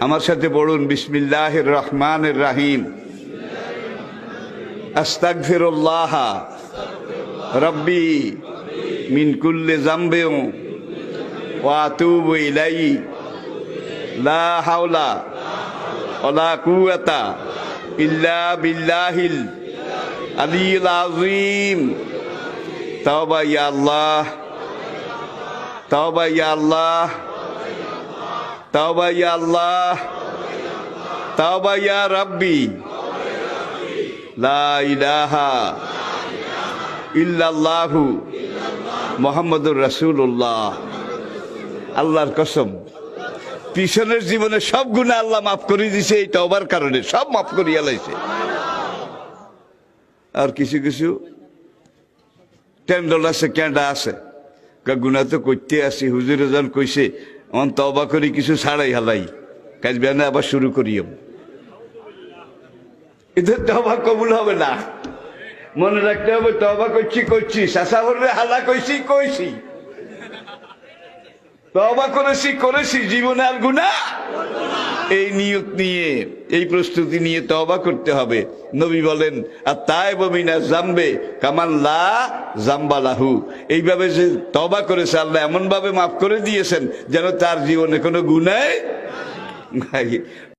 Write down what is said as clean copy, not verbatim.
আমার সাথে পড়ুন, বিসমিল্লাহির রহমানির রহিম। আস্তাগফিরুল্লাহ রব্বি মিন কুল্লি যামবিন ওয়া আতুবু ইলাইহি লা হাওলা ওয়ালা কুওয়াতা ইল্লা বিল্লাহিল আলিয়্যিল আযীম। তাওবা ইয়া আল্লাহ, তাওবা ইয়া আল্লাহ, তাওবা ইয়া আল্লাহ, তাওবা ইয়া রাব্বি, লা ইলাহা ইল্লাল্লাহু মুহাম্মাদুর রাসূলুল্লাহ। আল্লাহর কসম, পিছনের জীবনে সব গুনাহ আল্লাহ মাফ করে দিয়েছে এই তওবার কারণে, সব মাফ করিয়া লাইছে। আর কিছু কিছু টেন্ডল আছে, ক্যান্ডা আছে, গুনাহ তো করতে আসি, হুজুরে যখন কইছে অন তওবা করি কিছু ছাড়াই হালাই, কাজ বেনা আবার শুরু করিও, এদের তওবা কবুল হবে না। মনে রাখতে হবে তওবা করছি শাসা হলে হালা কইছি তওবা করেছি জীবনে আর গুনাহ। এই নিয়ত নিয়ে, এই প্রস্তুতি নিয়ে তওবা করতে হবে। নবী বলেন, আত-তাইবু মিনাজ যামবি কামান লা যামবা লাহু। এইভাবে যে তওবা করেছে আল্লাহ এমন ভাবে মাফ করে দিয়েছেন যেন তার জীবনে কোনো গুনাহ নাই।